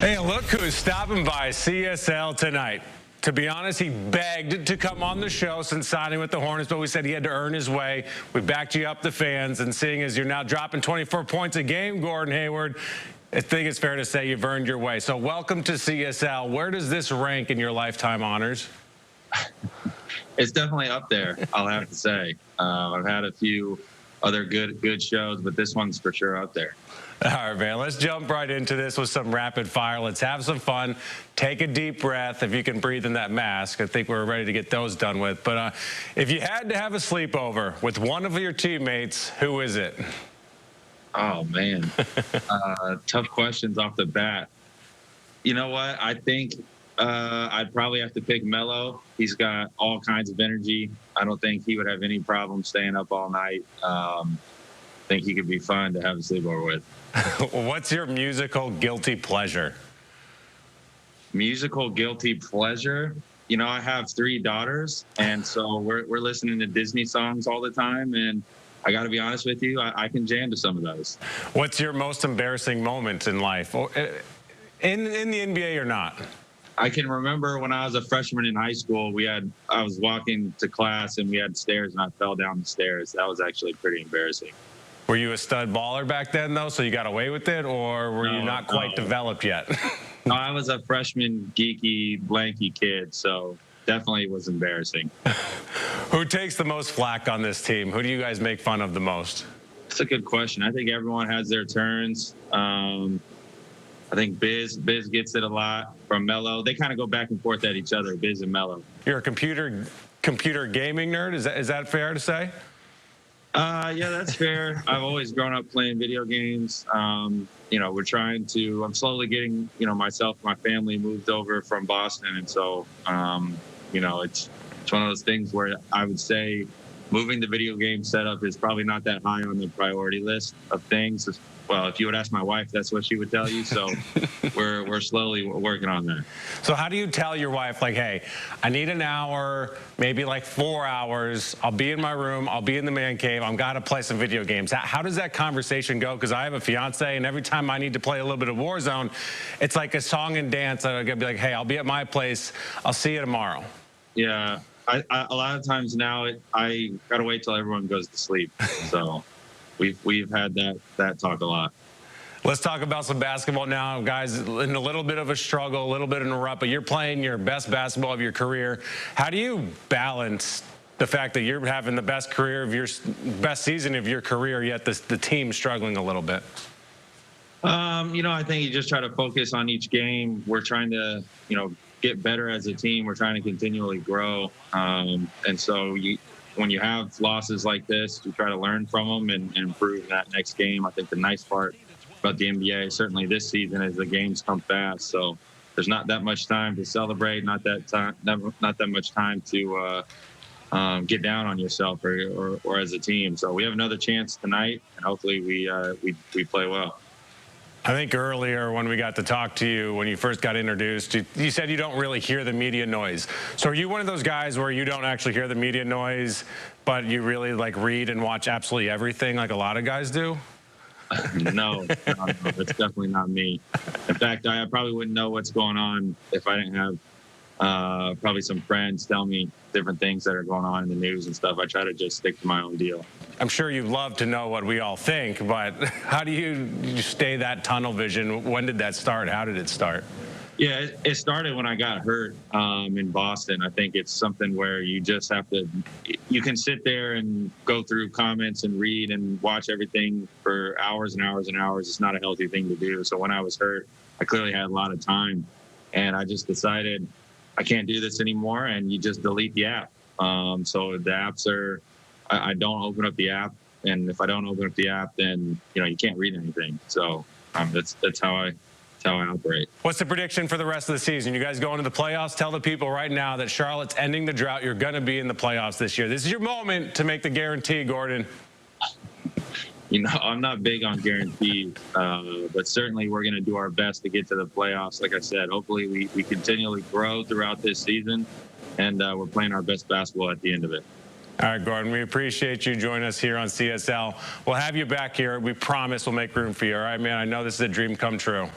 Hey, look who's stopping by CSL tonight. To be honest, he begged to come on the show since signing with the Hornets, but we said he had to earn his way. We backed you up, the fans, and seeing as you're now dropping 24 points a game, Gordon Hayward, I think it's fair to say you've earned your way. So welcome to CSL. Where does this rank in your lifetime honors? It's definitely up there, I'll have to say. I've had a few other good shows, but this one's for sure up there. All right, man, let's jump right into this with some rapid fire. Let's have some fun. Take a deep breath if you can breathe in that mask. I think we're ready to get those done with. But if you had to have a sleepover with one of your teammates, who is it? Oh, man. Tough questions off the bat. You know what? I think I'd probably have to pick Melo. He's got all kinds of energy. I don't think he would have any problem staying up all night. I think he could be fun to have a sleepover with. What's your musical guilty pleasure? Musical guilty pleasure? You know, I have 3 daughters, and so we're listening to Disney songs all the time, and I got to be honest with you, I can jam to some of those. What's your most embarrassing moment in life, in the NBA or not? I can remember when I was a freshman in high school, I was walking to class, and we had stairs, and I fell down the stairs. That was actually pretty embarrassing. Were you a stud baller back then, though, so you got away with it, or were you not quite developed yet? No, I was a freshman, geeky, blanky kid, so definitely was embarrassing. Who takes the most flack on this team? Who do you guys make fun of the most? That's a good question. I think everyone has their turns. I think Biz gets it a lot from Melo. They kind of go back and forth at each other, Biz and Melo. You're a computer gaming nerd? Is that fair to say? Yeah, that's fair. I've always grown up playing video games. You know, I'm slowly getting, myself, my family moved over from Boston. And so, it's one of those things where I would say moving the video game setup is probably not that high on the priority list of things. Well, if you would ask my wife, that's what she would tell you. So we're slowly working on that. So how do you tell your wife, like, hey, I need an hour, maybe like 4 hours. I'll be in my room. I'll be in the man cave. I've got to play some video games. How does that conversation go? Because I have a fiance, and every time I need to play a little bit of Warzone, it's like a song and dance. I'm going to be like, hey, I'll be at my place. I'll see you tomorrow. Yeah. A lot of times now, I got to wait till everyone goes to sleep. So we've had that talk a lot. Let's talk about some basketball now, guys. In a little bit of a struggle, a little bit in a rut, but you're playing your best basketball of your career. How do you balance the fact that you're having the best best season of your career, yet the team's struggling a little bit? I think you just try to focus on each game. We're trying to, get better as a team. We're trying to continually grow. And so when you have losses like this, you try to learn from them and improve that next game. I think the nice part about the NBA, certainly this season, is the games come fast. So there's not that much time to celebrate, not that much time to get down on yourself or as a team. So we have another chance tonight, and hopefully we play well. I think earlier when we got to talk to you, when you first got introduced, you said you don't really hear the media noise. So are you one of those guys where you don't actually hear the media noise, but you really read and watch absolutely everything like a lot of guys do? No, that's definitely not me. In fact, I probably wouldn't know what's going on if I didn't have probably some friends tell me different things that are going on in the news and stuff. I try to just stick to my own deal. I'm sure you love to know what we all think, but how do you stay that tunnel vision? When did that start? How did it start? Yeah, it started when I got hurt in Boston. I think it's something where you just have to, you can sit there and go through comments and read and watch everything for hours and hours and hours. It's not a healthy thing to do. So when I was hurt, I clearly had a lot of time, and I just decided I can't do this anymore, and you just delete the app. So the apps are, I don't open up the app, and if I don't open up the app, then you can't read anything. So that's how I operate. What's the prediction for the rest of the season? You guys going to the playoffs? Tell the people right now that Charlotte's ending the drought. You're going to be in the playoffs this year. This is your moment to make the guarantee, Gordon. I'm not big on guarantees, but certainly we're going to do our best to get to the playoffs. Like I said, hopefully we continually grow throughout this season, and we're playing our best basketball at the end of it. All right, Gordon, we appreciate you joining us here on CSL. We'll have you back here. We promise we'll make room for you. All right, man, I know this is a dream come true.